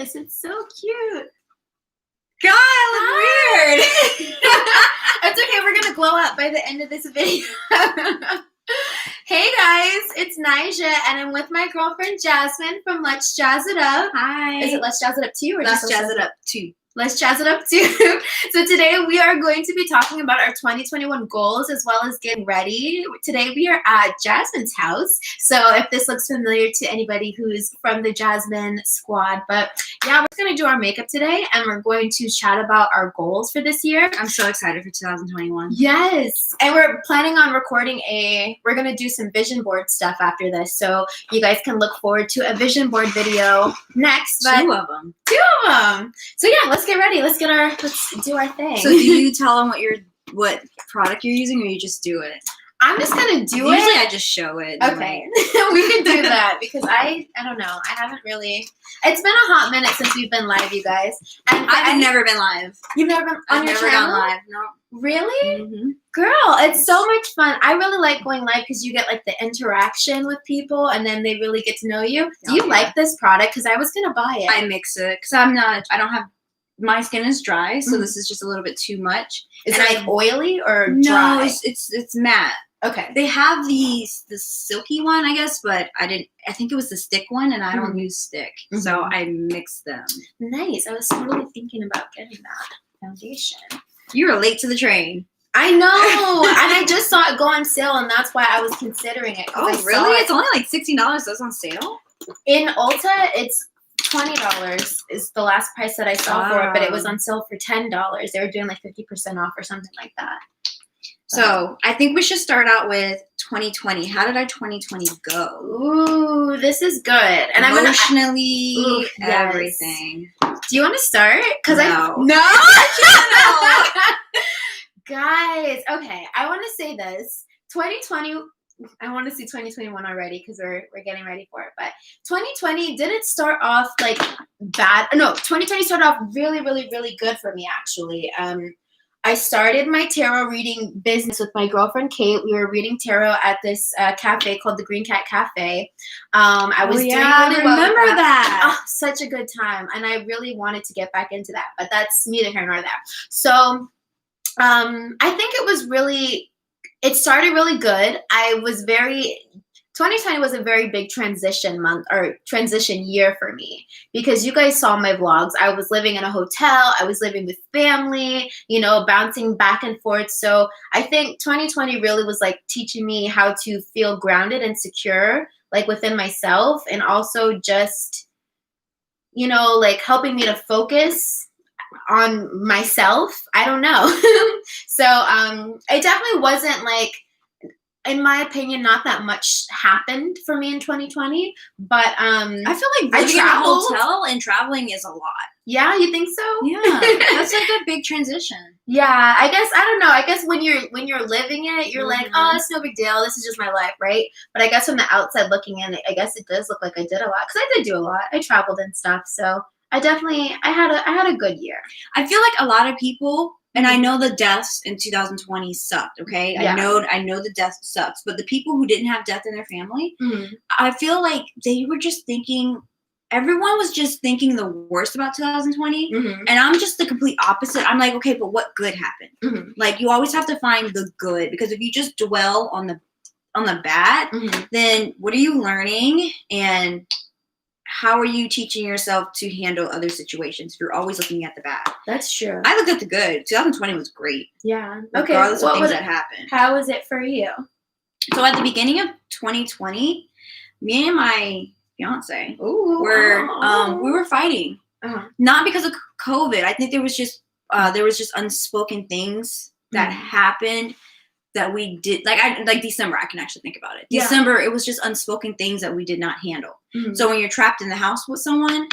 It's so cute. God, I look weird. It's okay. We're going to glow up by the end of this video. Hey guys, it's Nyjah, and I'm with my girlfriend Jasmine from Let's Jazz It Up. Hi. Is it Let's Jazz It Up 2 or Let's just Jazz It Up 2? Let's Jazz It Up 2. So today we are going to be talking about our 2021 goals as well as getting ready. Today we are at Jasmine's house. So if this looks familiar to anybody who's from the Jasmine squad. But yeah, we're going to do our makeup today and we're going to chat about our goals for this year. I'm so excited for 2021. Yes. And we're planning on recording we're going to do some vision board stuff after this. So you guys can look forward to a vision board video next. But Two of them. So yeah, let's get ready. Let's do our thing. So do you tell them what product you're using, or you just do it? I'm just gonna do it. Usually I just show it. Okay. We can do that because I don't know. I haven't really. It's been a hot minute since we've been live, you guys. And I've never been live. You've never been on your channel? Gone live. No. Really? Mm-hmm. Girl, it's so much fun. I really like going live because you get like the interaction with people and then they really get to know you. Do you like this product? Because I was gonna buy it. I mix it because my skin is dry, so this is just a little bit too much. Is it like oily or dry? No, it's matte. Okay. They have the silky one, I guess, but I think it was the stick one, and I don't use stick, so I mix them. Nice. I was totally thinking about getting that foundation. You were late to the train. I know, and I just saw it go on sale, and that's why I was considering it. Oh, really? It's only like $16. So it's on sale? In Ulta, it's $20 is the last price that I saw for it, but it was on sale for $10. They were doing like 50% off or something like that. So I think we should start out with 2020. How did our 2020 go? Ooh, this is good. And emotionally, everything. Do you want to start? No. I can't. Guys, okay. I want to say this. 2020. I want to see 2021 already because we're getting ready for it. But 2020 didn't start off like bad. No, 2020 started off really, really, really good for me actually. I started my tarot reading business with my girlfriend Kate. We were reading tarot at this cafe called the Green Cat Cafe. I was doing really well. I remember that. Oh, such a good time, and I really wanted to get back into that, but that's neither here nor there. So I think it started really good. 2020 was a very big transition month or transition year for me because you guys saw my vlogs. I was living in a hotel. I was living with family, bouncing back and forth. So I think 2020 really was like teaching me how to feel grounded and secure, like within myself, and also just, like helping me to focus on myself. I don't know. So it definitely wasn't like, in my opinion, not that much happened for me in 2020, but I feel like living in a hotel and traveling is a lot. Yeah, you think so? Yeah, that's like a big transition. Yeah, I don't know. I guess when you're living it, you're like, oh, it's no big deal. This is just my life, right? But I guess from the outside looking in, I guess it does look like I did a lot because I did do a lot. I traveled and stuff, so I had a good year. I feel like a lot of people. And I know the deaths in 2020 sucked, okay? Yeah. I know the death sucks. But the people who didn't have death in their family, I feel like they were just thinking, everyone was just thinking the worst about 2020. And I'm just the complete opposite. I'm like, okay, but what good happened? Like, you always have to find the good. Because if you just dwell on the bad, then what are you learning? And how are you teaching yourself to handle other situations if you're always looking at the bad? That's true. I looked at the good. 2020 was great. Yeah. Okay. Regardless of things that happened. How was it for you? So at the beginning of 2020, me and my fiance we were fighting. Not because of COVID. I think there was just unspoken things that happened that we did, like December, I can actually think about it. December, it was just unspoken things that we did not handle. So when you're trapped in the house with someone,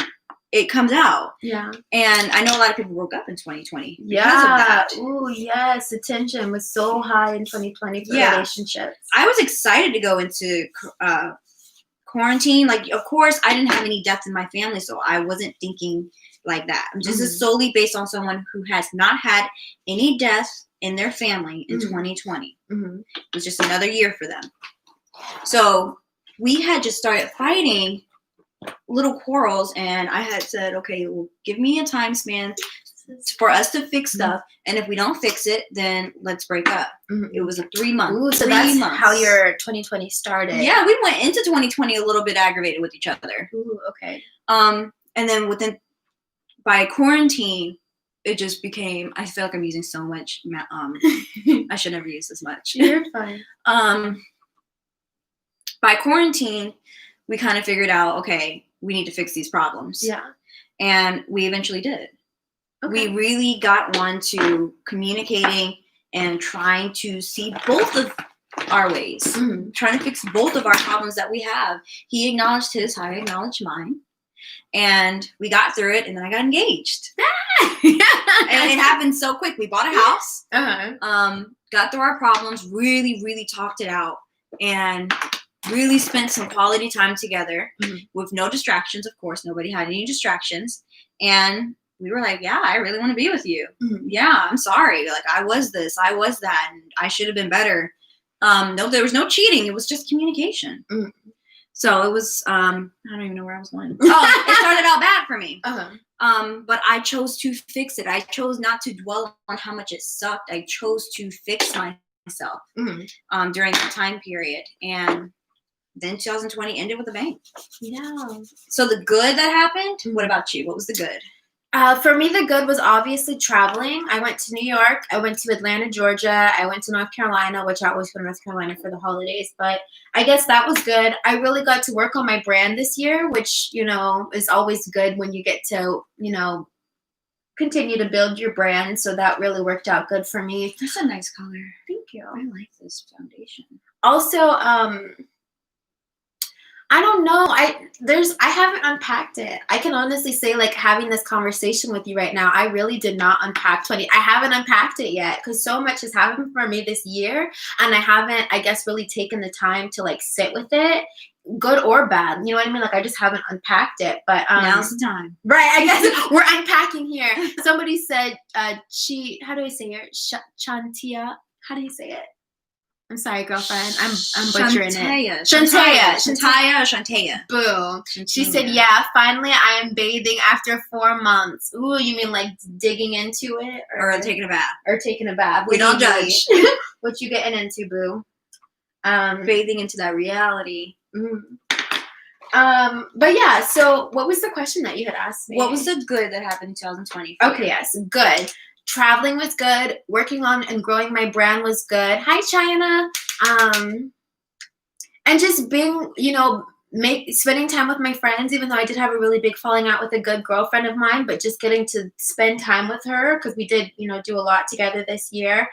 it comes out. Yeah. And I know a lot of people broke up in 2020 because of that. Ooh, yes. The tension was so high in 2020 for relationships. I was excited to go into quarantine. Like, of course, I didn't have any death in my family, so I wasn't thinking like that. This is solely based on someone who has not had any death in their family in 2020. It was just another year for them. So we had just started fighting little quarrels, and I had said, okay, well, give me a time span for us to fix stuff, and if we don't fix it, then let's break up. It was a 3 month. Ooh, so that's how your 2020 started. Yeah, we went into 2020 a little bit aggravated with each other. Ooh, okay. And then by quarantine, it just became, I feel like I'm using so much, I should never use this much. You're fine. By quarantine, we kind of figured out, okay, we need to fix these problems. Yeah. And we eventually did. Okay. We really got on to communicating and trying to see both of our ways, trying to fix both of our problems that we have. He acknowledged his, I acknowledged mine. And we got through it, and then I got engaged. And it happened so quick. We bought a house, got through our problems, really, really talked it out, and really spent some quality time together with no distractions, of course. Nobody had any distractions. And we were like, yeah, I really want to be with you. Yeah, I'm sorry. Like, I was this, I was that, and I should have been better. No, there was no cheating. It was just communication. So it was, I don't even know where I was going. Oh, it started out bad for me. But I chose to fix it. I chose not to dwell on how much it sucked. I chose to fix myself during that time period. And then 2020 ended with a bang. Yeah. So the good that happened, what about you? What was the good? For me, the good was obviously traveling. I went to New York. I went to Atlanta, Georgia. I went to North Carolina, which I always go to North Carolina for the holidays. But I guess that was good. I really got to work on my brand this year, which, you know, is always good when you get to, you know, continue to build your brand. So that really worked out good for me. That's a nice color. Thank you. I like this foundation. Also, I don't know. I haven't unpacked it. I can honestly say, like, having this conversation with you right now, I really did not unpack 20. I haven't unpacked it yet because so much has happened for me this year, and I haven't, I guess, really taken the time to, like, sit with it, good or bad. You know what I mean? Like, I just haven't unpacked it. But now's the time. Right. I guess we're unpacking here. Somebody said, how do I say it? Chantia. How do you say it? I'm sorry, girlfriend. I'm butchering it. Shantaya. Boo. She said, yeah, finally I am bathing after 4 months. Ooh, you mean like digging into it? Or taking a bath. Or taking a bath. We don't judge. What you getting into, boo? Bathing into that reality. But yeah, so what was the question that you had asked me? What was the good that happened in 2020? Okay, yes, good. Traveling was good. Working on and growing my brand was good. Hi, China. And just being, you know, spending time with my friends, even though I did have a really big falling out with a good girlfriend of mine, but just getting to spend time with her because we did, you know, do a lot together this year.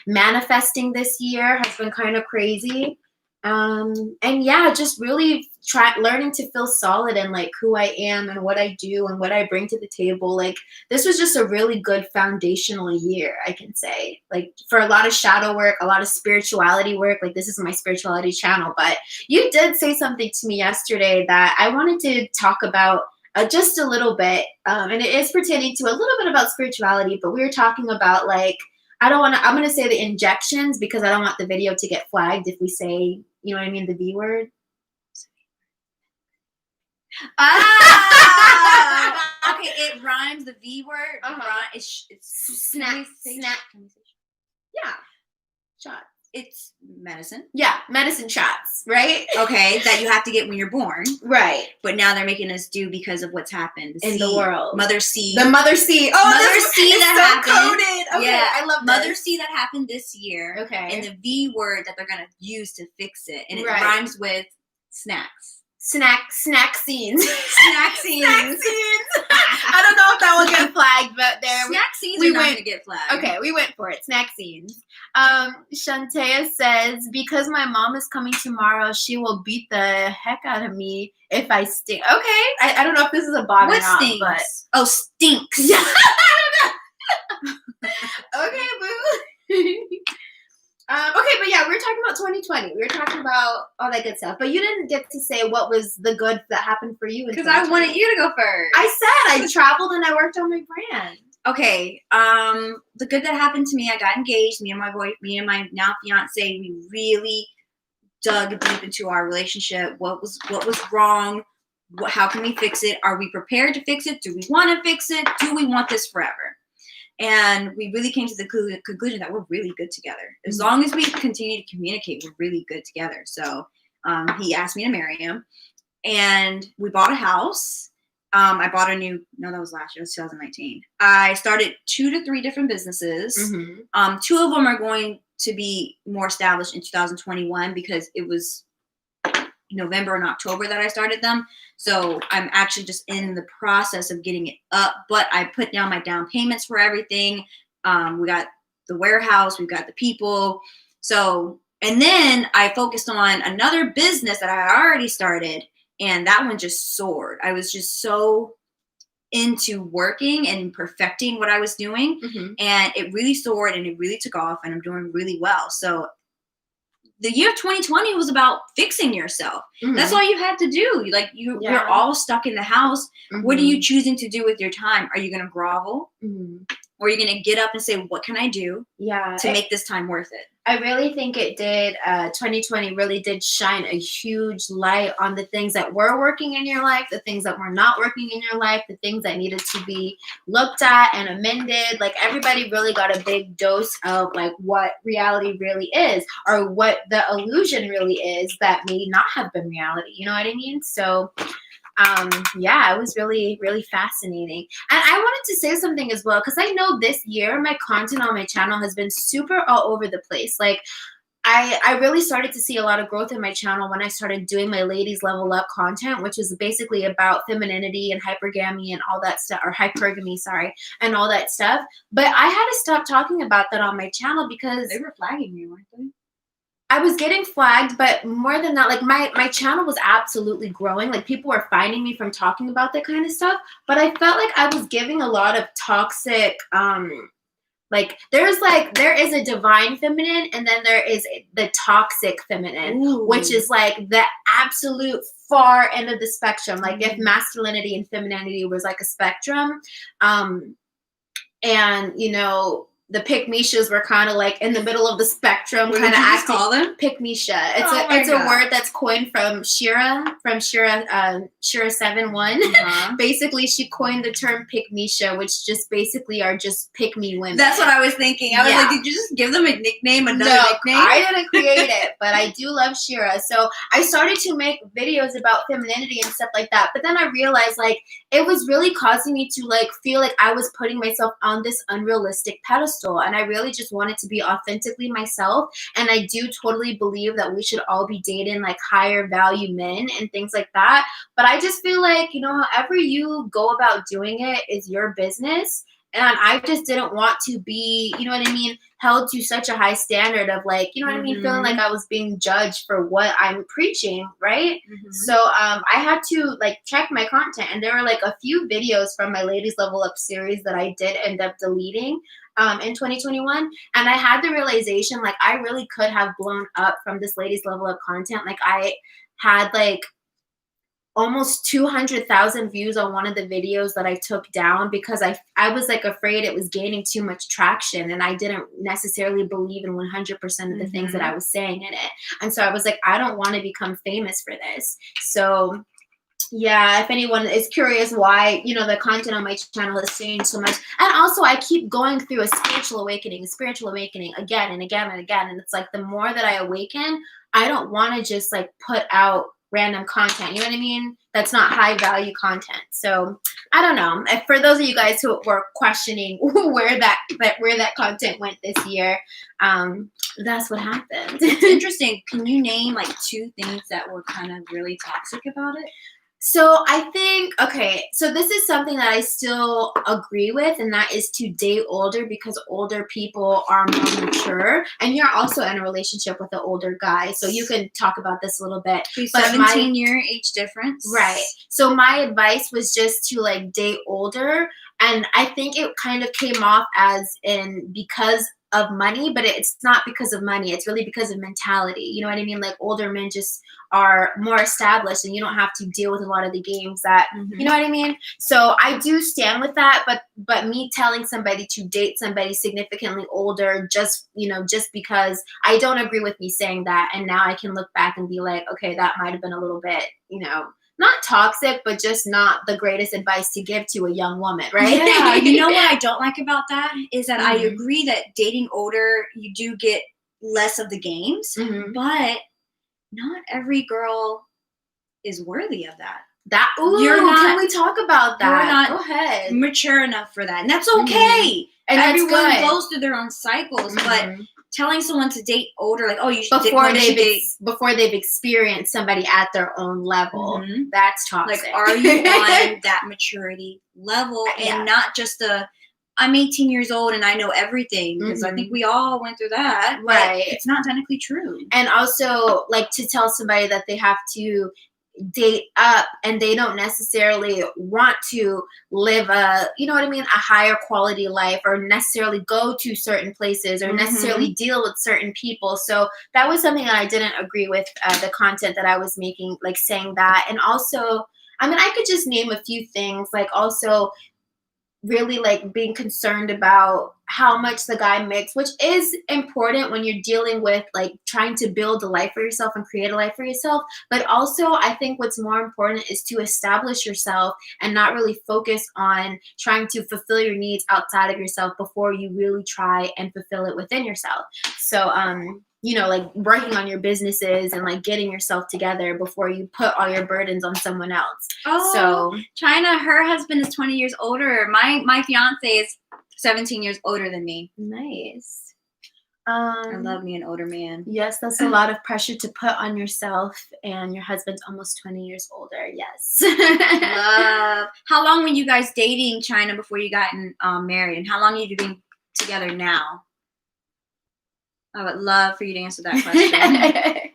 Manifesting this year has been kind of crazy. And yeah, just really learning to feel solid in like who I am and what I do and what I bring to the table. Like, this was just a really good foundational year, I can say. Like, for a lot of shadow work, a lot of spirituality work. Like, this is my spirituality channel, but you did say something to me yesterday that I wanted to talk about just a little bit. And it is pertaining to a little bit about spirituality, but we were talking about, like, I'm going to say the injections because I don't want the video to get flagged if we say, you know what I mean, the V word. Okay, it rhymes. The V word. It's snap. Yeah, shot. It's medicine. Yeah, medicine shots, right? Okay, that you have to get when you're born. Right. But now they're making us do because of what's happened in the world. Mother C. The Mother C. Oh, Mother C that so happened. Coded. Okay, yeah, I love Mother this. C that happened this year. Okay. And the V word that they're going to use to fix it. And it rhymes with snacks. Snack scenes. Snack scenes. I don't know if that will get flagged, but there. Snack scenes are not going to get flagged. Okay, we went for it. Snack scenes. Shantea says, because my mom is coming tomorrow, she will beat the heck out of me if I stink. Okay. I don't know if this is a bot or not. Stinks? But... Oh, stinks. Yeah. Okay, boo. Okay, but yeah, we were talking about 2020. We were talking about all that good stuff. But you didn't get to say what was the good that happened for you. Because I wanted you to go first. I said I traveled and I worked on my brand. Okay. The good that happened to me, I got engaged. Me and my now fiance, we really dug deep into our relationship. What was wrong? How can we fix it? Are we prepared to fix it? Do we want to fix it? Do we want this forever? And we really came to the conclusion that we're really good together. As long as we continue to communicate, we're really good together. So he asked me to marry him, and we bought a house. I bought a new, no, that was last year, it was 2019. I started 2 to 3 different businesses. 2 of them are going to be more established in 2021 because it was November and October that I started them. So I'm actually just in the process of getting it up, but I put down my down payments for everything. We got the warehouse, we've got the people. So, and then I focused on another business that I had already started, and that one just soared. I was just so into working and perfecting what I was doing, and it really soared and it really took off, and I'm doing really well. So the year of 2020 was about fixing yourself. That's all you had to do. Like you're all stuck in the house. What are you choosing to do with your time? Are you going to grovel? Or are you going to get up and say, what can I do to make this time worth it? I really think it did. 2020 really did shine a huge light on the things that were working in your life, the things that were not working in your life, the things that needed to be looked at and amended. Like everybody really got a big dose of like what reality really is, or what the illusion really is that may not have been reality. You know what I mean? So it was really, really fascinating. And I wanted to say something as well, because I know this year my content on my channel has been super all over the place. Like I really started to see a lot of growth in my channel when I started doing my ladies level up content, which is basically about femininity and hypergamy and all that stuff, or hypergamy, sorry, and all that stuff. But I had to stop talking about that on my channel because they were flagging me, weren't they? I was getting flagged, but more than that, like my channel was absolutely growing. Like people were finding me from talking about that kind of stuff. But I felt like I was giving a lot of toxic, like there is a divine feminine, and then there is the toxic feminine, which is like the absolute far end of the spectrum. Like if masculinity and femininity was like a spectrum, and you know, the pick-me-shas were kind of like in the middle of the spectrum, kind of acting. Call them pick-me-sha. It's a word that's coined from Shira 7-1. Basically, she coined the term pick-me-sha, which just basically are just pick-me women. That's what I was thinking. I was like, did you just give them a nickname, nickname? I didn't create it, but I do love Shira. So I started to make videos about femininity and stuff like that. But then I realized like it was really causing me to like feel like I was putting myself on this unrealistic pedestal. And I really just wanted to be authentically myself. And I do totally believe that we should all be dating like higher value men and things like that. But I just feel like, you know, however you go about doing it is your business. And I just didn't want to be, you know what I mean, held to such a high standard of like, you know what I mean, feeling like I was being judged for what I'm preaching, right? So I had to like check my content, and there were like a few videos from my Ladies Level Up series that I did end up deleting in 2021. And I had the realization like I really could have blown up from this Ladies Level Up content. Like I had like almost 200,000 views on one of the videos that I took down because I was like afraid it was gaining too much traction, and I didn't necessarily believe in 100% of the things that I was saying in it. And so I was like, I don't want to become famous for this. So yeah, if anyone is curious why, you know, the content on my channel has changed so much. And also I keep going through a spiritual awakening again and again and again. And it's like the more that I awaken, I don't want to just like put out random content, you know what I mean? That's not high value content. So I don't know. If for those of you guys who were questioning where that content went this year, that's what happened. It's interesting. Can you name like 2 things that were kind of really toxic about it? So I think, okay, so this is something that I still agree with, and that is to date older because older people are more mature, and you're also in a relationship with an older guy, so you can talk about this a little bit. 17-year age difference. Right. So my advice was just to like date older, and I think it kind of came off as in because of money, but it's not because of money. It's really because of mentality. You know what I mean? Like older men just are more established, and you don't have to deal with a lot of the games that, you know what I mean? So I do stand with that, but me telling somebody to date somebody significantly older just because I don't agree with me saying that, and now I can look back and be like, okay, that might have been a little bit, not toxic, but just not the greatest advice to give to a young woman, right? Yeah, you know what I don't like about that is that I agree that dating older, you do get less of the games, but not every girl is worthy of that. Can we talk about that? You're not Go ahead. Mature enough for that, and that's okay. And everyone goes through their own cycles, but telling someone to date older, like, oh, you should before they've experienced somebody at their own level, that's toxic. Like, are you on that maturity level, and not just I'm 18 years old and I know everything, because I think we all went through that, right? It's not technically true. And also, like, to tell somebody that they have to date up and they don't necessarily want to live a higher quality life, or necessarily go to certain places, or necessarily deal with certain people. So that was something that I didn't agree with, the content that I was making, like saying that. And also, I mean, I could just name a few things, like also really like being concerned about how much the guy makes, which is important when you're dealing with like trying to build a life for yourself and create a life for yourself. But also, I think what's more important is to establish yourself and not really focus on trying to fulfill your needs outside of yourself before you really try and fulfill it within yourself. So, like working on your businesses and like getting yourself together before you put all your burdens on someone else. Oh, so China, her husband is 20 years older. My fiance is 17 years older than me. Nice. I love me an older man. Yes, that's a lot of pressure to put on yourself, and your husband's almost 20 years older. Yes. Love. How long were you guys dating, China, before you got married? And how long have you been together now? I would love for you to answer that question.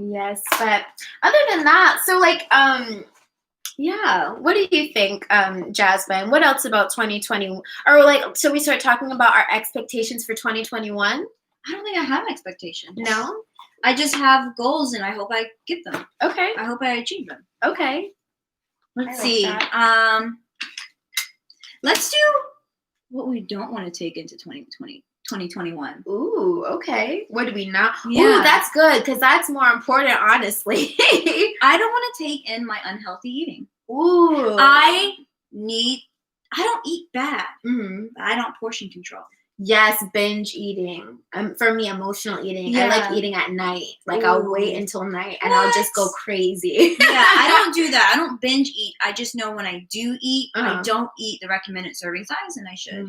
Yes, but other than that, so like, what do you think, Jasmine? What else about 2020? Or like, so we start talking about our expectations for 2021? I don't think I have expectations. No? I just have goals, and I hope I get them. Okay. I hope I achieve them. Okay. Let's see. Let's do what we don't want to take into 2021. Ooh, okay. What do we not? Yeah. Ooh, that's good, because that's more important, honestly. I don't want to take in my unhealthy eating. Ooh. I don't eat bad. But I don't portion control. Yes, binge eating. For me, emotional eating. Yeah. I like eating at night. Like, I'll wait until night and I'll just go crazy. Yeah, I don't do that. I don't binge eat. I just know when I do eat, I don't eat the recommended serving size, and I should.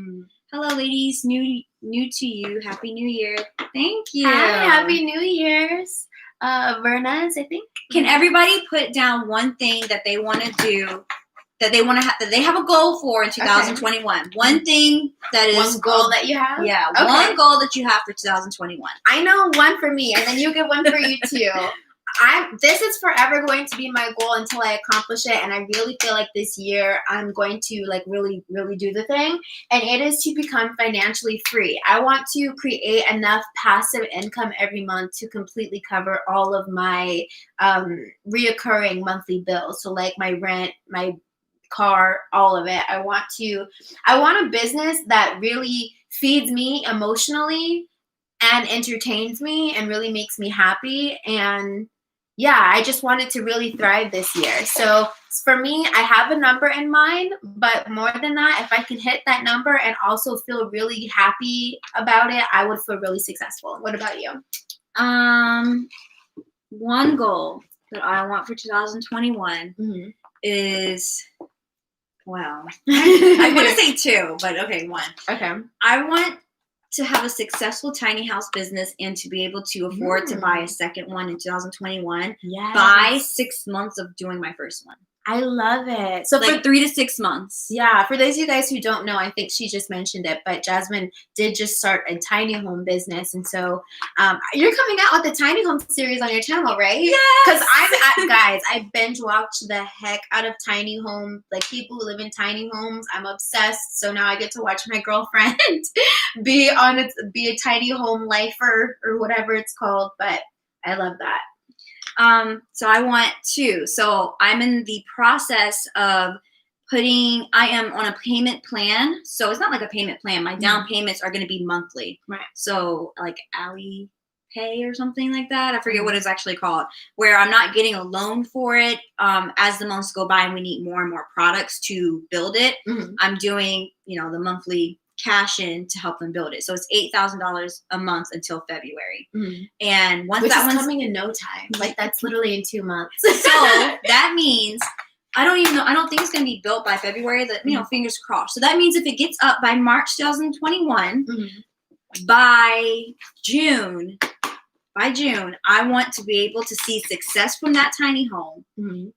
Hello, ladies. New to you. Happy New Year. Thank you. Hi, Happy New Year's. Verna's, I think. Can everybody put down one thing that they want to do, that they want to have, that they have a goal for in 2021? Okay. One thing that is one goal that you have. Yeah, okay. One goal that you have for 2021. I know one for me, and then you get one for you too. This is forever going to be my goal until I accomplish it, and I really feel like this year I'm going to like really, really do the thing, and it is to become financially free. I want to create enough passive income every month to completely cover all of my reoccurring monthly bills. So like my rent, my car, all of it. I want a business that really feeds me emotionally and entertains me and really makes me happy. And yeah, I just want it to really thrive this year. So for me, I have a number in mind, but more than that, if I can hit that number and also feel really happy about it, I would feel really successful. What about you? One goal that I want for 2021 is, wow. I want to say two, but okay, one. Okay. I want to have a successful tiny house business and to be able to afford to buy a second one in 2021 by 6 months of doing my first one. I love it. So like 3 to 6 months. Yeah. For those of you guys who don't know, I think she just mentioned it, but Jasmine did just start a tiny home business. And so you're coming out with a tiny home series on your channel, right? Yes. Because guys, I binge watch the heck out of tiny home, like people who live in tiny homes. I'm obsessed. So now I get to watch my girlfriend be a tiny home lifer or whatever it's called. But I love that. So I want two. So I'm in the process of I am on a payment plan. So it's not like a payment plan. My down payments are going to be monthly. Right. So like Alipay, pay or something like that. I forget what it's actually called, where I'm not getting a loan for it. As the months go by and we need more and more products to build it, I'm doing, the monthly cash in to help them build it. So it's $8,000 a month until February. And once that one's coming in no time. Like that's literally in 2 months. So that means I don't even know. I don't think it's going to be built by February. Fingers crossed. So that means if it gets up by March 2021, by June, I want to be able to see success from that tiny home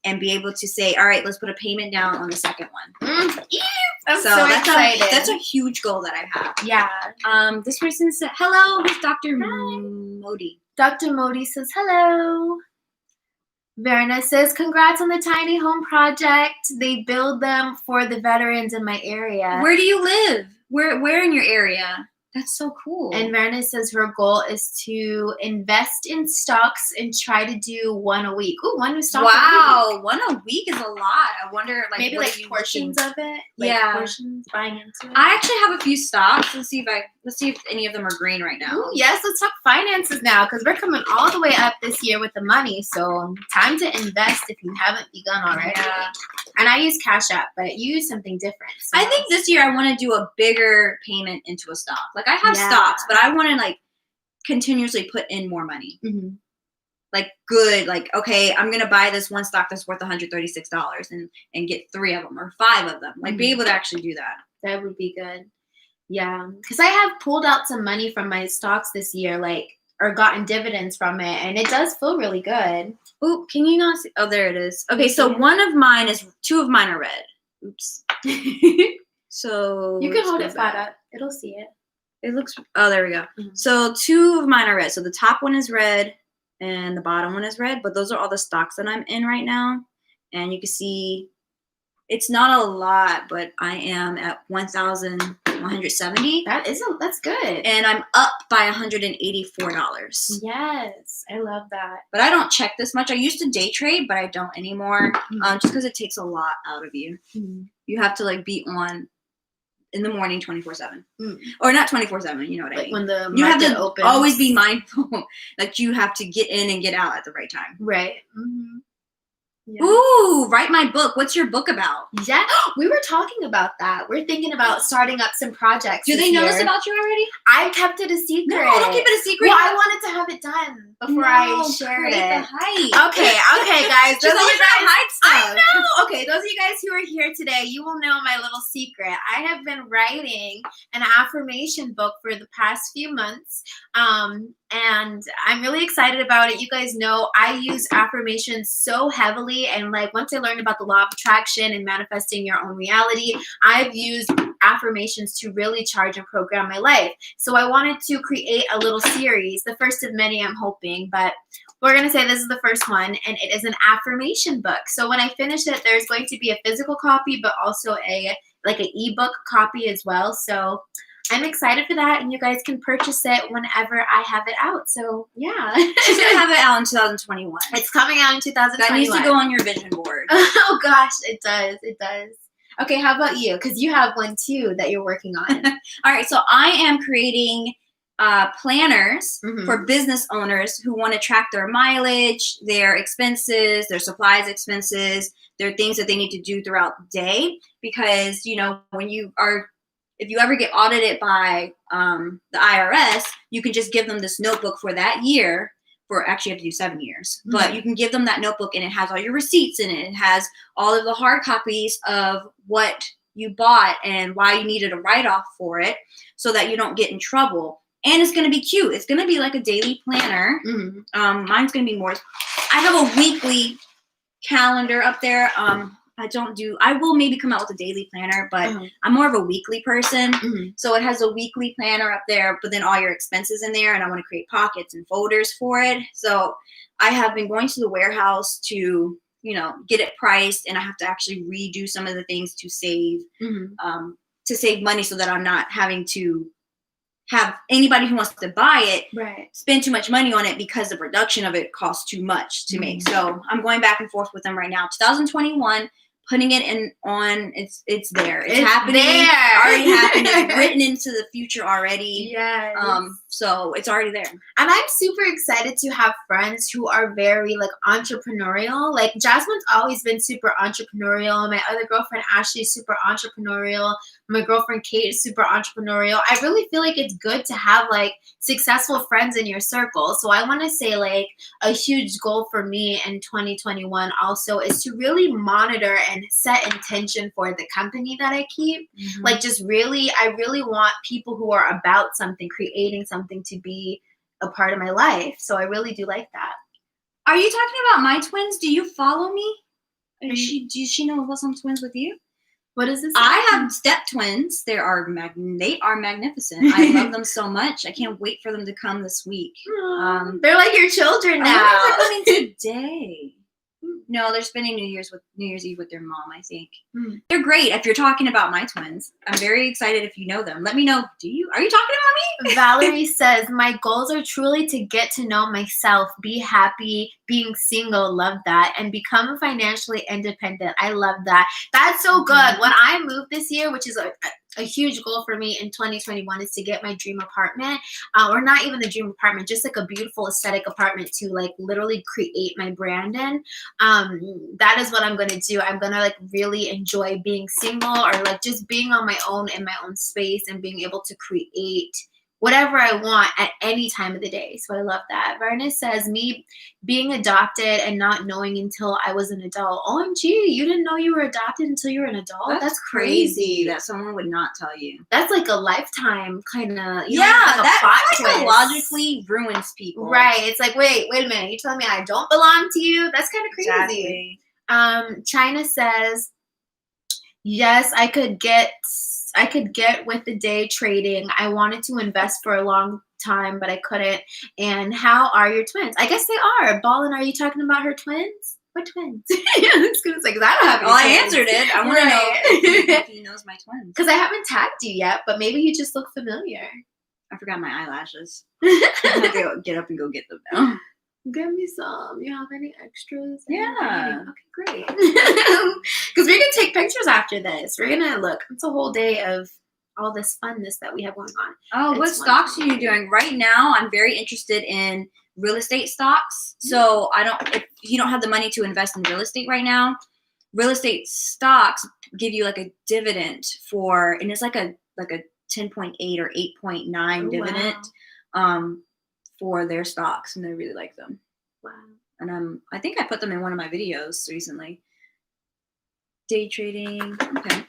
and be able to say, all right, let's put a payment down on the second one. I'm so excited. That's a huge goal that I have. Yeah. This person said, hello, it's Dr. Modi. Dr. Modi says, hello. Verna says, congrats on the tiny home project. They build them for the veterans in my area. Where do you live? Where in your area? That's so cool. And Verna says her goal is to invest in stocks and try to do one a week. Ooh, one stock a week. Wow, one a week is a lot. I wonder, maybe like portions of it. Portions, buying into it. I actually have a few stocks. Let's see if any of them are green right now. Ooh, yes, let's talk finances now because we're coming all the way up this year with the money. So time to invest if you haven't begun already. Yeah. And I use Cash App, but you use something different. So. I think this year I want to do a bigger payment into a stock. Like I have stocks, but I want to continuously put in more money. Okay, I'm going to buy this one stock that's worth $136 and get 3 of them or 5 of them. Be able to actually do that. That would be good. Yeah. Because I have pulled out some money from my stocks this year, or gotten dividends from it, and it does feel really good. Oh, can you not see? Oh, there it is. Okay, so 2 of mine are red. Oops. So you can hold it flat up. It'll see it. It looks, oh, there we go. So 2 of mine are red. So the top one is red and the bottom one is red, but those are all the stocks that I'm in right now. And you can see it's not a lot, but I am at 1,170. That's good. And I'm up by $184. Yes, I love that. But I don't check this much. I used to day trade, but I don't anymore. Just because it takes a lot out of you. You have to be on in the morning 24/7. Or not 24/7, you know what I mean. When the you have to opens. Always be mindful that you have to get in and get out at the right time. Right. Yeah. Ooh, write my book. What's your book about? Yeah, we were talking about that. We're thinking about starting up some projects. Do they know this about you already? I kept it a secret. No, don't keep it a secret. Well, I wanted to have it done before I shared it. The hype. Okay, guys. Just always hype stuff. I know. Okay, those of you guys who are here today, you will know my little secret. I have been writing an affirmation book for the past few months. And I'm really excited about it. You guys know I use affirmations so heavily, and once I learned about the law of attraction and manifesting your own reality, I've used affirmations to really charge and program my life. So I wanted to create a little series, the first of many, I'm hoping, but we're going to say this is the first one, and it is an affirmation book. So when I finish it, there's going to be a physical copy, but also an ebook copy as well. So I'm excited for that, and you guys can purchase it whenever I have it out. So, yeah. She's going to have it out in 2021. It's coming out in 2021. That needs to go on your vision board. Oh, gosh. It does. It does. Okay, how about you? Because you have one, too, that you're working on. All right, so I am creating planners for business owners who want to track their mileage, their expenses, their supplies expenses, their things that they need to do throughout the day. Because, if you ever get audited by the IRS, you can just give them this notebook for that year. Actually, you have to do 7 years. But you can give them that notebook, and it has all your receipts in it. It has all of the hard copies of what you bought and why you needed a write-off for it so that you don't get in trouble. And it's going to be cute. It's going to be like a daily planner. Mine's going to be more. I have a weekly calendar up there. I will maybe come out with a daily planner, but I'm more of a weekly person. So it has a weekly planner up there, but then all your expenses in there. And I want to create pockets and folders for it. So I have been going to the warehouse to, get it priced, and I have to actually redo some of the things to save money so that I'm not having to have anybody who wants to buy it spend too much money on it because the production of it costs too much to make. So I'm going back and forth with them right now. 2021. putting it it's there. It's happening. There. Already happened. It's written into the future already. Yes. So it's already there. And I'm super excited to have friends who are very like entrepreneurial. Like Jasmine's always been super entrepreneurial. My other girlfriend Ashley is super entrepreneurial. My girlfriend Kate is super entrepreneurial. I really feel like it's good to have like successful friends in your circle. So I want to say like a huge goal for me in 2021 also is to really monitor and set intention for the company that I keep. Mm-hmm. Like just really, I really want people who are about something, creating something to be a part of my life. So I really do like that. Are you talking about my twins? Do you follow me? Does she know about some twins with you? What is this? I have step twins. They are magnificent. I love them so much. I can't wait for them to come this week. They're like your children now. They're coming today. No, they're spending New Year's Eve with their mom, I think. They're great. If you're talking about my twins, I'm very excited if you know them. Let me know. Are you talking about me? Valerie says, my goals are truly to get to know myself, be happy, being single, love that, and become financially independent. I love that. That's so good. When I move this year, which is a huge goal for me in 2021 is to get my dream apartment, or not even the dream apartment, just like a beautiful aesthetic apartment to like literally create my brand in. That is what I'm going to do. I'm going to like really enjoy being single or like just being on my own in my own space and being able to create whatever I want at any time of the day. So I love that. Verna says, me being adopted and not knowing until I was an adult. OMG, you didn't know you were adopted until you were an adult? That's crazy. That someone would not tell you. That's like a lifetime kind of, yeah, that psychologically ruins people. Right. It's like, wait a minute. You're telling me I don't belong to you? That's kind of crazy. Exactly. China says, yes, I could get with the day trading. I wanted to invest for a long time, but I couldn't. And how are your twins? I guess they are. Ballin, are you talking about her twins? What twins? It's gonna say, because I don't have any twins. I answered it. I want to know if he knows my twins. Because I haven't tagged you yet, but maybe you just look familiar. I forgot my eyelashes. I have to get up and go get them now. Give me some. You have any extras? Yeah. Okay, great. Because we're going to take pictures after this. We're going to look. It's a whole day of all this funness that we have going on. Oh, what stocks are you doing? Right now, I'm very interested in real estate stocks. So if you don't have the money to invest in real estate right now, real estate stocks give you like a dividend and it's like a 10.8 or 8.9 dividend. Wow. For their stocks, and I really like them. Wow. And I think I put them in one of my videos recently. Day trading. Okay.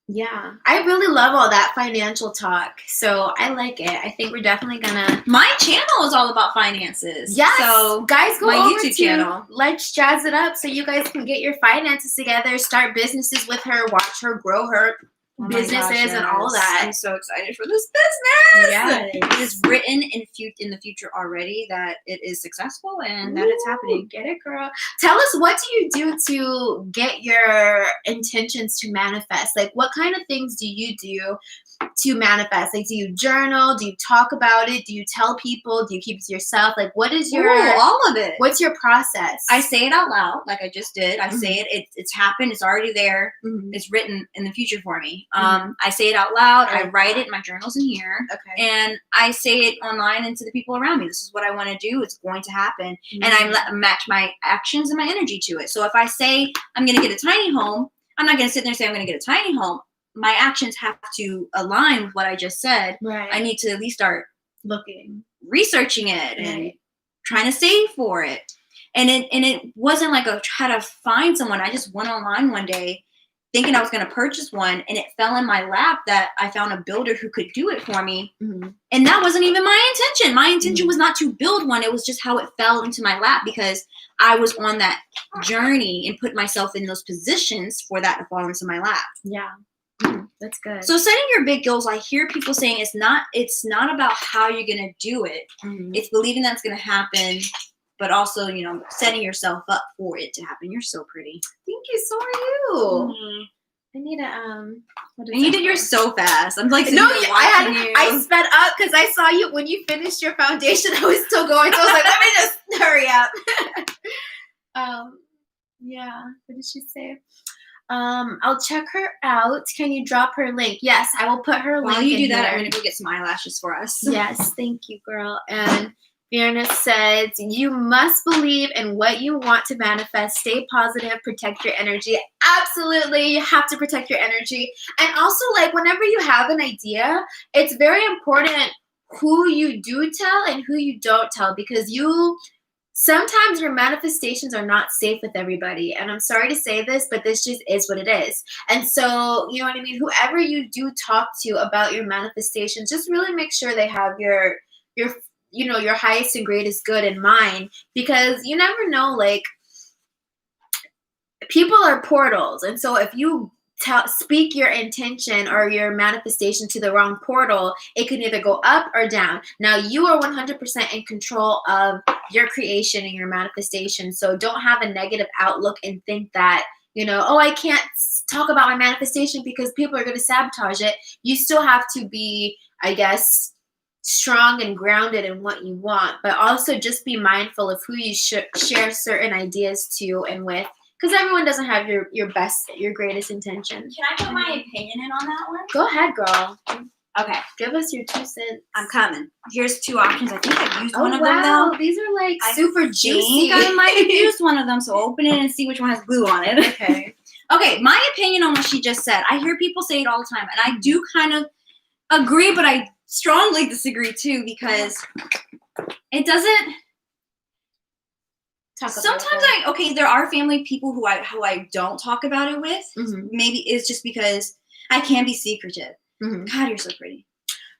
Yeah. I really love all that financial talk. So I like it. I think we're definitely gonna. My channel is all about finances. Yes. So guys, go my over YouTube to channel. Let's Jazz It Up so you guys can get your finances together, start businesses with her, watch her grow her businesses and all that. I'm so excited for this business. Yeah. It is written in the future already that it is successful and that it's happening. Get it, girl. Tell us, what do you do to get your intentions to manifest? Like, what kind of things do you do to manifest? Like, do you journal? Do you talk about it? Do you tell people? Do you keep it to yourself? Like, what is your all of it? What's your process? I say it out loud, like I just did. I say it's happened. It's already there. It's written in the future for me. I say it out loud. I write it in my journals in here. Okay. And I say it online and to the people around me. This is what I want to do. It's going to happen. And I match my actions and my energy to it. So if I say I'm going to get a tiny home, I'm not going to sit there and say I'm going to get a tiny home. My actions have to align with what I just said. Right. I need to at least start researching it and trying to save for it. And it wasn't like I tried to find someone. I just went online one day thinking I was going to purchase one, and it fell in my lap that I found a builder who could do it for me. And that wasn't even my intention. My intention was not to build one. It was just how it fell into my lap because I was on that journey and put myself in those positions for that to fall into my lap. Yeah. That's good. So setting your big goals, I hear people saying it's not about how you're going to do it. It's believing that's going to happen, but also, setting yourself up for it to happen. You're so pretty. Thank you. So are you. I need a and you did yours so fast. I'm like, I sped up because I saw you when you finished your foundation. I was still going, so I was like, let me just hurry up. Yeah. What did she say? I'll check her out. Can you drop her link? Yes, I will put her link. While you do that, here. I'm gonna go get some eyelashes for us. Yes, thank you, girl. And Fiona says, you must believe in what you want to manifest. Stay positive, protect your energy. Absolutely, you have to protect your energy. And also, like, whenever you have an idea, it's very important who you do tell and who you don't tell, because sometimes your manifestations are not safe with everybody. And I'm sorry to say this, but this just is what it is. And so, you know what I mean? Whoever you do talk to about your manifestations, just really make sure they have your highest and greatest good in mind, because you never know, like, people are portals. And so if you speak your intention or your manifestation to the wrong portal, it can either go up or down. Now, you are 100% in control of your creation and your manifestation. So don't have a negative outlook and think that, I can't talk about my manifestation because people are going to sabotage it. You still have to be, I guess, strong and grounded in what you want, but also just be mindful of who you share certain ideas to and with. Because everyone doesn't have your greatest intention. Can I put my opinion in on that one? Go ahead, girl. Okay. Give us your 2 cents. I'm coming. Here's 2 options. I think I've used one of them, wow. though. These are, like, super juicy. I might have used one of them, so open it and see which one has glue on it. Okay. Okay, my opinion on what she just said. I hear people say it all the time, and I do kind of agree, but I strongly disagree, too, because it doesn't... Sometimes there are family people who I don't talk about it with. Mm-hmm. Maybe it's just because I can be secretive. Mm-hmm. God, you're so pretty.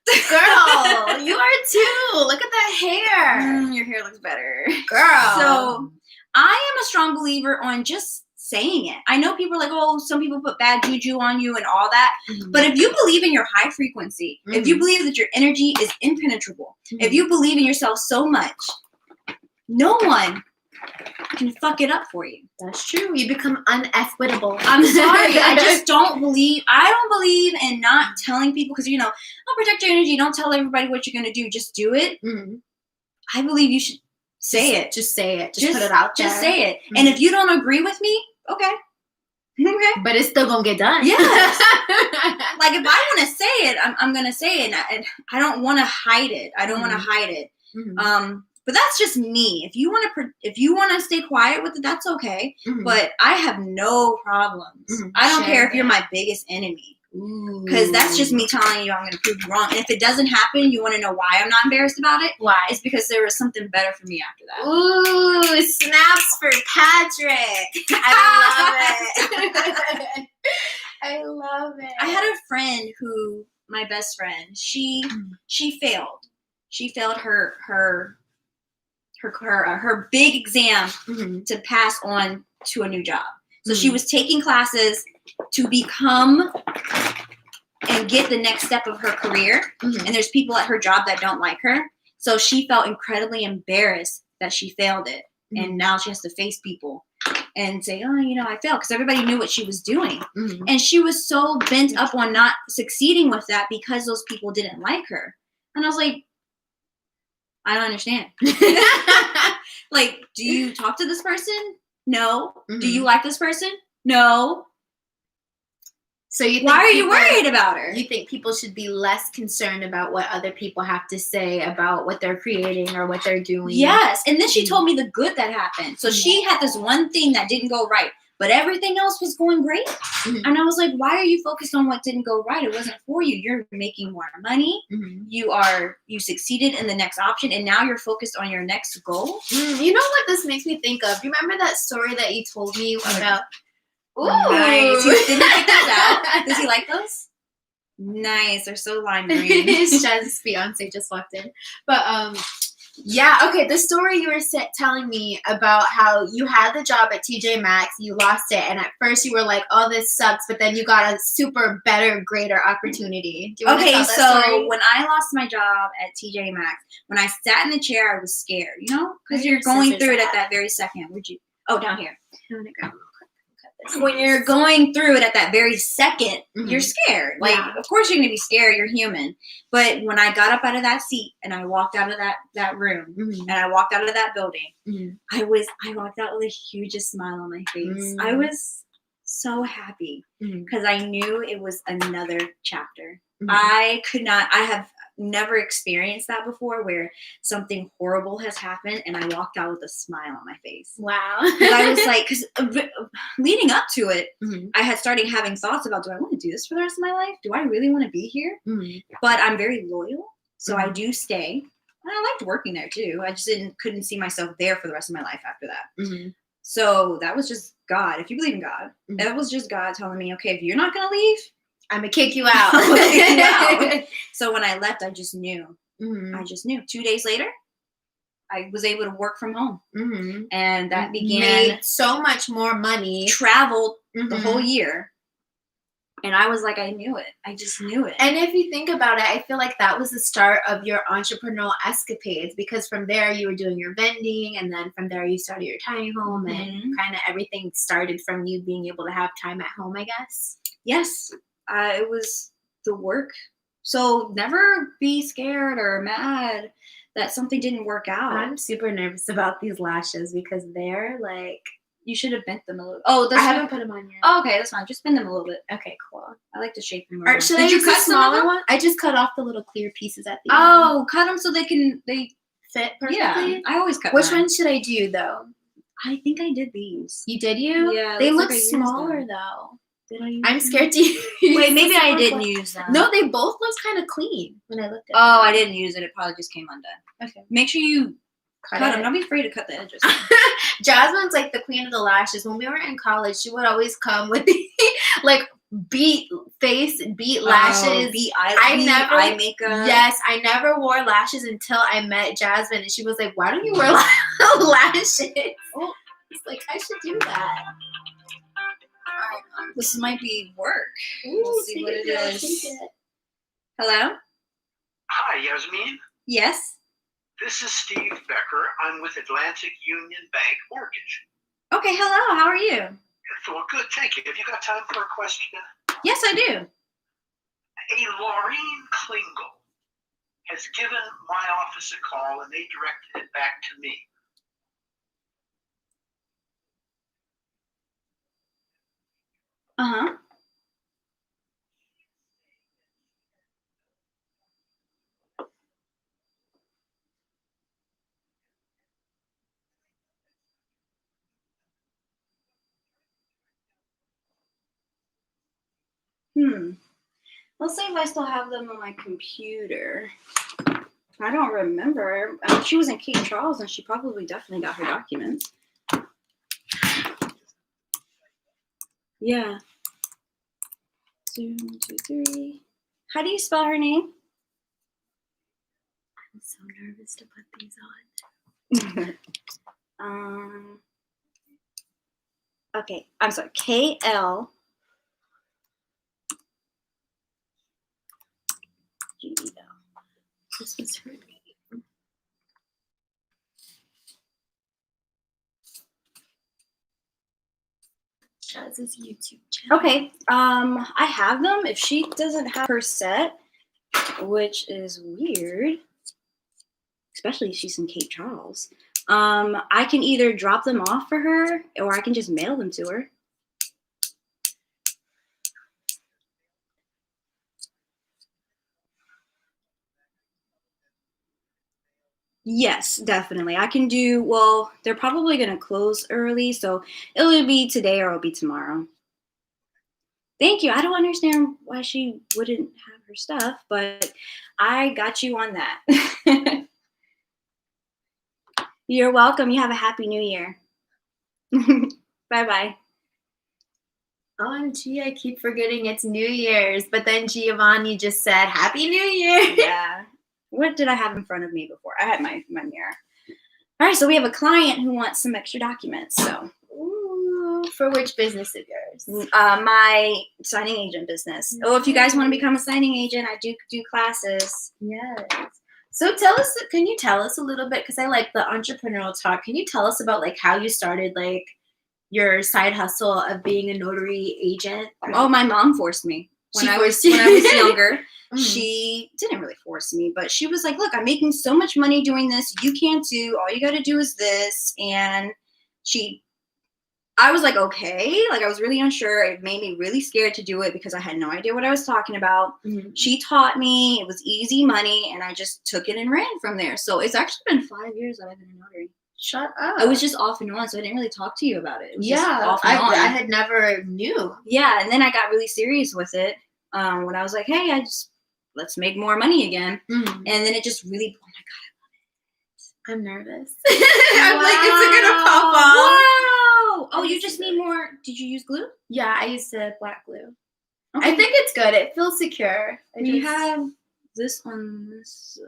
Girl, you are too. Look at that hair. Your hair looks better. Girl. So I am a strong believer on just saying it. I know people are like, oh, some people put bad juju on you and all that. Mm-hmm. But if you believe in your high frequency, mm-hmm. if you believe that your energy is impenetrable, mm-hmm. if you believe in yourself so much, no one can fuck it up for you. That's true. You become uneffwittable. I'm sorry. I don't believe in not telling people, because, I'll protect your energy. Don't tell everybody what you're going to do. Just do it. Mm-hmm. I believe you should say it. Just say it. Just put it out there. Just say it. Mm-hmm. And if you don't agree with me, okay. But it's still going to get done. Yes. Like, if I want to say it, I'm going to say it. And I don't want to hide it. I don't want to hide it. Mm-hmm. But that's just me. If you want to stay quiet with it, that's okay. Mm-hmm. But I have no problems. Mm-hmm. I don't care if you're my biggest enemy, because that's just me telling you I'm going to prove you wrong. And if it doesn't happen, you want to know why I'm not embarrassed about it? Why? It's because there was something better for me after that. Ooh, snaps for Patrick. I love it. I love it. I had a friend my best friend, she failed. She failed her big exam mm-hmm. to pass on to a new job. So mm-hmm. she was taking classes to become and get the next step of her career. Mm-hmm. And there's people at her job that don't like her. So she felt incredibly embarrassed that she failed it. Mm-hmm. And now she has to face people and say, oh, I failed, because everybody knew what she was doing. Mm-hmm. And she was so bent up on not succeeding with that because those people didn't like her. And I was like, I don't understand. Like, do you talk to this person? No. Mm-hmm. Do you like this person? No. So why are you worried about her? You think people should be less concerned about what other people have to say about what they're creating or what they're doing? Yes. And then she told me the good that happened. So she had this one thing that didn't go right, but everything else was going great. Mm-hmm. And I was like, why are you focused on what didn't go right? It wasn't for you. You're making more money. Mm-hmm. You succeeded in the next option, and now you're focused on your next goal. You know what this makes me think of? You remember that story that you told me about? Ooh. Nice. Did he pick those out? Does he like those? Nice. They're so lime green. Jazz's fiance just walked in. But yeah, okay, the story you were telling me about how you had the job at TJ Maxx, you lost it, and at first you were like, oh, this sucks, but then you got a super better, greater opportunity. Do you want to tell that story? When I lost my job at TJ Maxx, when I sat in the chair, I was scared, because you're going through it at that very second. Down here. I'm gonna grab when you're going through it at that very second, mm-hmm. you're scared. Like, of course you're going to be scared. You're human. But when I got up out of that seat and I walked out of that room mm-hmm. and I walked out of that building, mm-hmm. I walked out with the hugest smile on my face. Mm-hmm. I was so happy Mhm. because I knew it was another chapter. Mhm. I have never experienced that before where something horrible has happened and I walked out with a smile on my face. Wow. Because I was like, leading up to it, Mhm. I had started having thoughts about, do I want to do this for the rest of my life? Do I really want to be here? Mhm. But I'm very loyal, so I Mhm. do stay. And I liked working there too. I just couldn't see myself there for the rest of my life after that. Mhm. So that was just God. If you believe in God, Mhm. that was just God telling me, okay, if you're not gonna leave, I'm gonna kick you out. I'm gonna kick you out. So when I left, I just knew. Mhm. I just knew. 2 days later, I was able to work from home, Mhm. and that began Made so much more money. traveled the Mhm. whole year. And I was like, I knew it. I just knew it. And if you think about it, I feel like that was the start of your entrepreneurial escapades, because from there you were doing your vending, and then from there you started your tiny home, and kind of everything started from you being able to have time at home, I guess. Yes, it was the work. So never be scared or mad that something didn't work out. I'm super nervous about these lashes because they're like, You should have bent them a little. Oh, I haven't put them on yet. Oh, okay, that's fine. Just bend them a little bit. Okay, cool. I like to shape them. Or should I use a smaller one? I just cut off the little clear pieces at the end. Oh, cut them so they Fit perfectly? Yeah, I always cut Which mine. one should I do, though? I think I did these. You did you? Yeah. They looks look like I used smaller, them. though. Did I use I'm them? scared to use Wait, maybe the I silver didn't one. use them. No, they both look kind of clean when I looked at them. Oh, I didn't use it. It probably just came undone. Okay. Make sure you cut them. it. Don't be afraid to cut the edges. Jasmine's like the queen of the lashes. When we were in college, she would always come with the like beat lashes, beat eye makeup. Yes, I never wore lashes until I met Jasmine, and she was like, "Why don't you wear lashes?" Oh, it's like I should do that. This might be work. Ooh, We'll see what it is. Take it. Hello? Hi, Yasmin. Yes? This is Steve Becker. I'm with Atlantic Union Bank Mortgage. Okay, hello. How are you? Well, good, thank you. Have you got time for a question? Yes, I do. A Laureen Klingel has given my office a call, and they directed it back to me. Uh-huh. Let's see if I still have them on my computer. I don't remember. I mean, she was in King Charles, and she probably definitely got her documents. Yeah. 2, 2, 3. How do you spell her name? I'm so nervous to put these on. Okay. I'm sorry. KL. This was her name. Jazz's YouTube channel. Okay. I have them. If she doesn't have her set, which is weird, especially if she's in Cape Charles, I can either drop them off for her or I can just mail them to her. Yes, definitely. I can do, well, they're probably going to close early, so it'll be today or it'll be tomorrow. Thank you. I don't understand why she wouldn't have her stuff, but I got you on that. You're welcome. You have a happy new year. Bye-bye. OMG, I keep forgetting it's New Year's, but then Giovanni just said, Happy New Year. Yeah. What did I have in front of me before? I had my mirror. All right, so we have a client who wants some extra documents. So, ooh, for which business of yours? My signing agent business. Oh, if you guys want to become a signing agent, I do classes. Yes. So can you tell us a little bit, because I like the entrepreneurial talk. Can you tell us about like how you started like your side hustle of being a notary agent? Oh, my mom forced me. When I was younger. She didn't really force me, but she was like, look, I'm making so much money doing this. You can't do, all you got to do is this. And she I was like, okay. Like, I was really unsure. It made me really scared to do it because I had no idea what I was talking about. Mm-hmm. She taught me. It was easy money, and I just took it and ran from there. So it's actually been 5 years that I've been a notary. Shut up. I was just off and on, so I didn't really talk to you about it. It was just yeah, off and on. I had never knew. Yeah, and then I got really serious with it when I was like, hey, let's make more money again. Mm-hmm. And then it just really, oh my God. I'm nervous. I'm like, is it gonna pop off? Wow! Oh, you just need more. Did you use glue? Yeah, I used the black glue. Okay. I think it's good. It feels secure. We have this on this side.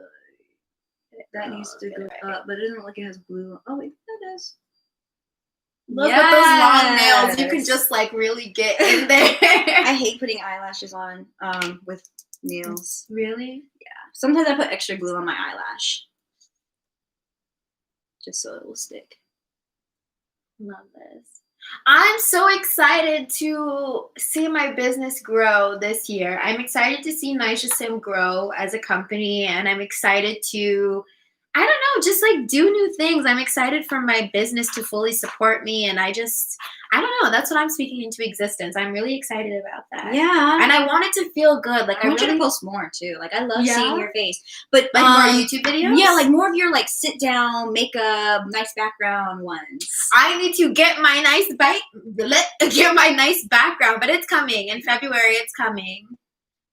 That needs to go up, but it doesn't look like it has glue. Oh, wait, that does. Look at those long nails. You can just like really get in there. I hate putting eyelashes on with nails. Really? Yeah. Sometimes I put extra glue on my eyelash. Just so it will stick. Love this. I'm so excited to see my business grow this year. I'm excited to see Sim grow as a company, and I'm excited to, I don't know, just like do new things. I'm excited for my business to fully support me, and I don't know. That's what I'm speaking into existence. I'm really excited about that. Yeah. And I want it to feel good. Like I want you to post more too. Like I love seeing your face. But like more YouTube videos? Yeah, like more of your like sit down, makeup, nice background ones. I need to get my nice background, but it's coming. In February it's coming.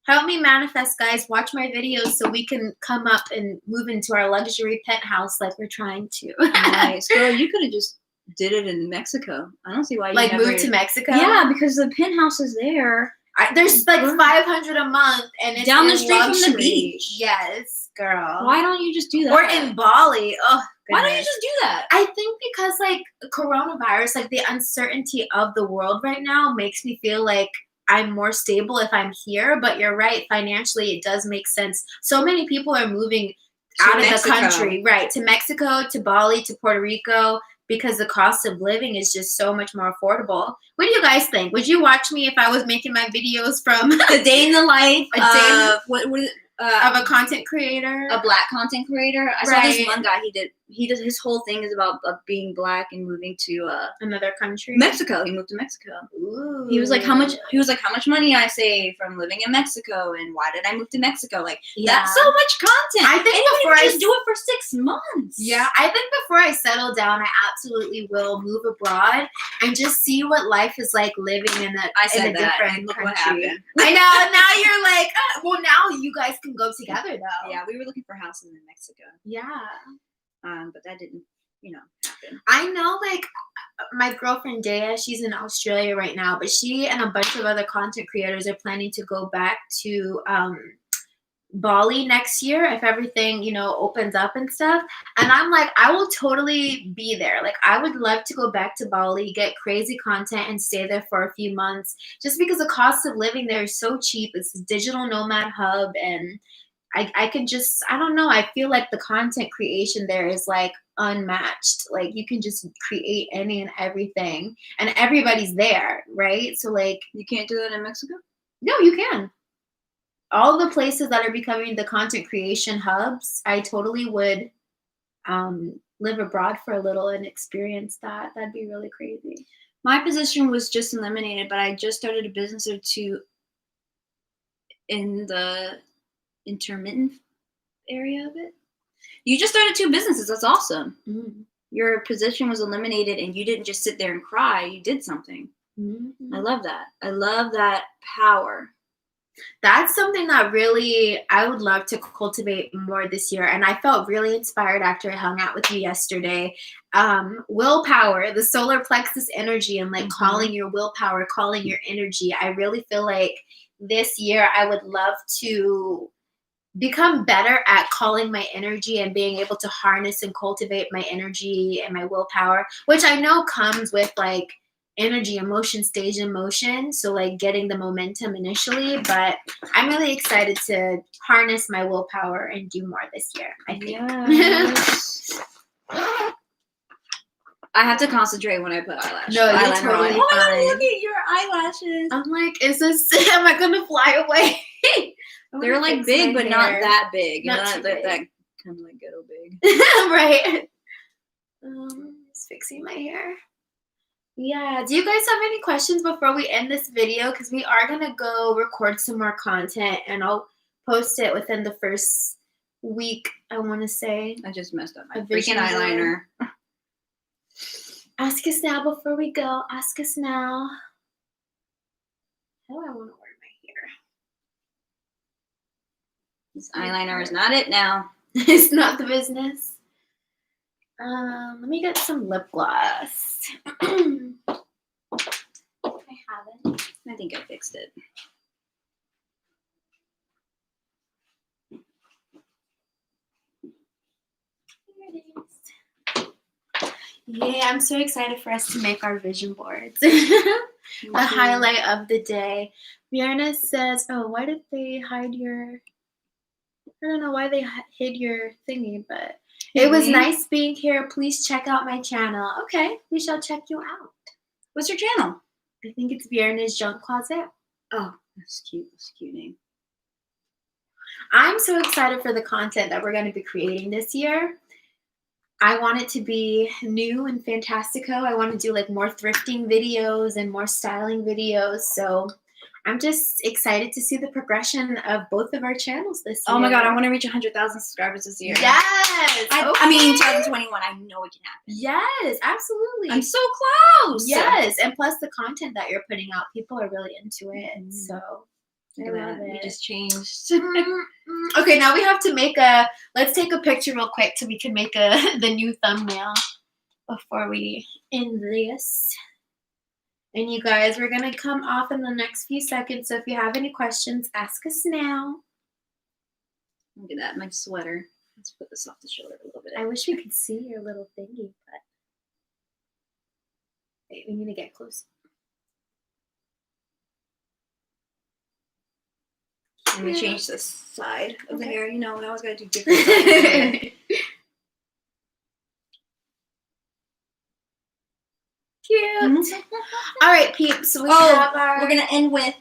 Help me manifest, guys. Watch my videos so we can come up and move into our luxury penthouse like we're trying to. Nice. Girl, you could have just did it in Mexico. I don't see why you moved to Mexico. Yeah, because the penthouse is there. There's like $500 a month, and it's down the street luxury. from the beach. Yes, girl. Why don't you just do that? Or in Bali. Oh, goodness. Why don't you just do that? I think because like coronavirus, like the uncertainty of the world right now makes me feel like I'm more stable if I'm here. But you're right, financially it does make sense. So many people are moving out of the country, right? To Mexico, to Bali, to Puerto Rico, because the cost of living is just so much more affordable. What do you guys think? Would you watch me if I was making my videos from the day in the life of a content creator? A black content creator. I saw this one guy, he does his whole thing is about being black and moving to another country. Mexico. He moved to Mexico. Ooh. He was like, how much money I save from living in Mexico, and why did I move to Mexico? Like, that's so much content. I think before I just do it for 6 months. Yeah, I think before I settle down, I absolutely will move abroad and just see what life is like living in a different country. I know. Now you're like, well, now you guys can go together though. Yeah, we were looking for houses in Mexico. Yeah. But that didn't, happen. I know, like, my girlfriend Dea, she's in Australia right now, but she and a bunch of other content creators are planning to go back to Bali next year if everything, opens up and stuff. And I'm like, I will totally be there. Like, I would love to go back to Bali, get crazy content, and stay there for a few months just because the cost of living there is so cheap. It's a digital nomad hub, and I can just, I don't know, I feel like the content creation there is like unmatched. Like you can just create any and everything, and everybody's there, right? So like, you can't do that in Mexico? No, you can. All the places that are becoming the content creation hubs, I totally would live abroad for a little and experience that. That'd be really crazy. My position was just eliminated, but I just started a business or two in the intermittent area of it. You just started 2 businesses. That's awesome. Mm-hmm. Your position was eliminated and you didn't just sit there and cry. You did something. Mm-hmm. I love that. I love that power. That's something that really I would love to cultivate more this year. And I felt really inspired after I hung out with you yesterday. Willpower, the solar plexus energy, and like calling your willpower, calling your energy. I really feel like this year I would love to become better at calling my energy and being able to harness and cultivate my energy and my willpower, which I know comes with like energy, emotion, stage in motion. So like getting the momentum initially, but I'm really excited to harness my willpower and do more this year, I think. Yes. I have to concentrate when I put eyelashes. No, you're totally fine. Oh, look at your eyelashes. I'm like, am I gonna fly away? They're like big, but not that big. Not that kind of like ghetto big. Right. Just fixing my hair. Yeah. Do you guys have any questions before we end this video? Because we are going to go record some more content and I'll post it within the first week, I want to say. I just messed up my freaking eyeliner. Ask us now before we go. Ask us now. How do I want to wear my hair? This eyeliner is not it now. It's not the business. Let me get some lip gloss. I haven't. I think I fixed it. Here it is. Yeah, I'm so excited for us to make our vision boards. The highlight of the day. Rihanna says, oh, why did they hide your... I don't know why they hid your thingy, but it was nice being here. Please check out my channel. Okay, we shall check you out. What's your channel? I think it's Rihanna's Junk Closet. Oh, that's cute. That's a cute name. I'm so excited for the content that we're going to be creating this year. I want it to be new and fantastico. I want to do like more thrifting videos and more styling videos. So I'm just excited to see the progression of both of our channels this year. Oh my God, I want to reach 100,000 subscribers this year. Yes. I mean, 2021, I know it can happen. Yes, absolutely. I'm so close. Yes, and plus the content that you're putting out, people are really into it. Mm-hmm. So I love it. We just changed. Okay, now we have to make let's take a picture real quick so we can make the new thumbnail before we end this. And you guys, we're going to come off in the next few seconds. So if you have any questions, ask us now. Look at that, my sweater. Let's put this off the shoulder a little bit. I wish we could see your little thingy, but wait, we need to get close. Let me change this side of the hair. You know, we always got to do different sides. Cute. All right, peeps. We have our... We're going to end with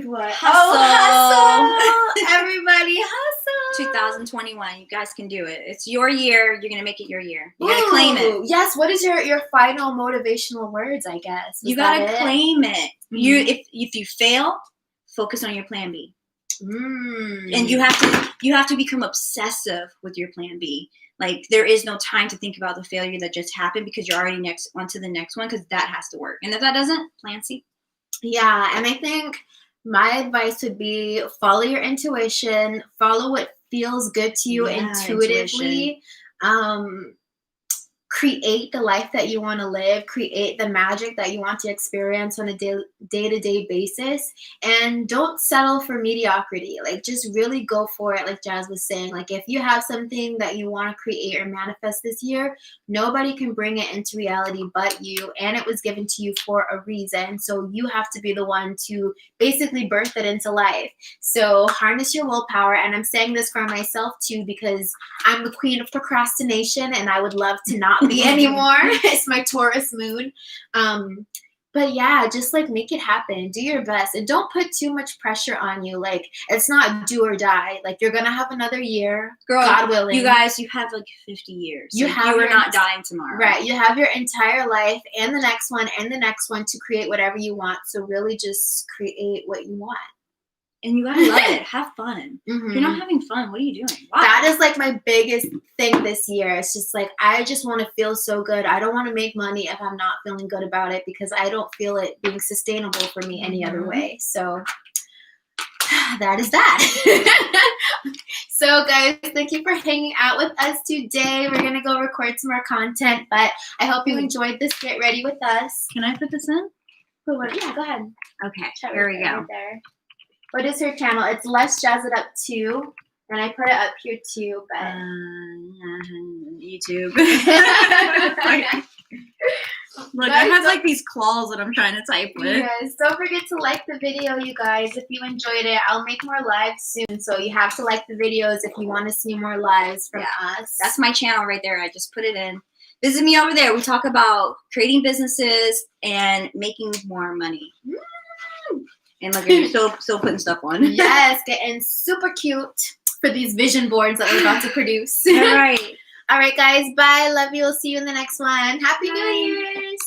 what? Hustle. Oh, hustle. Everybody hustle. 2021. You guys can do it. It's your year. You're going to make it your year. You got to claim it. Yes. What is your final motivational words, I guess? You got to claim it. Mm-hmm. If you fail, focus on your plan B. And you have to become obsessive with your plan B. Like, there is no time to think about the failure that just happened because you're already on to the next one because that has to work. And if that doesn't, plan C. Yeah, and I think my advice would be follow your intuition, follow what feels good to you intuitively. Create the life that you want to live, create the magic that you want to experience on a day-to-day basis, and don't settle for mediocrity. Like, just really go for it. Like Jazz was saying, like, if you have something that you want to create or manifest this year, nobody can bring it into reality but you, and it was given to you for a reason. So you have to be the one to basically birth it into life. So harness your willpower, and I'm saying this for myself too because I'm the queen of procrastination and I would love to not be anymore. It's my Taurus moon. But yeah, just like make it happen. Do your best and don't put too much pressure on you. Like, it's not do or die. Like, you're gonna have another year, girl, God willing. You guys, you have like 50 years. You are not dying tomorrow. Right. You have your entire life and the next one and the next one to create whatever you want. So really just create what you want. And you gotta love it. Have fun. If you're not having fun, what are you doing? Why? That is like my biggest thing this year. It's just like, I just want to feel so good. I don't want to make money if I'm not feeling good about it because I don't feel it being sustainable for me any other way. So that is that. So guys, thank you for hanging out with us today. We're going to go record some more content, but I hope you enjoyed this Get Ready with Us. Can I put this in? Yeah, go ahead. Okay, here we go. Right there. What is her channel? It's LetsJazzitup2, and I put it up here too, but YouTube. Look, I have like these claws that I'm trying to type with. Yes, don't forget to like the video, you guys. If you enjoyed it, I'll make more lives soon, so you have to like the videos if you want to see more lives from us. That's my channel right there. I just put it in. Visit me over there. We talk about creating businesses and making more money. And look at you, so putting stuff on. Yes, getting super cute for these vision boards that we're about to produce. All right. All right, guys. Bye. Love you. We'll see you in the next one. Happy New Year's.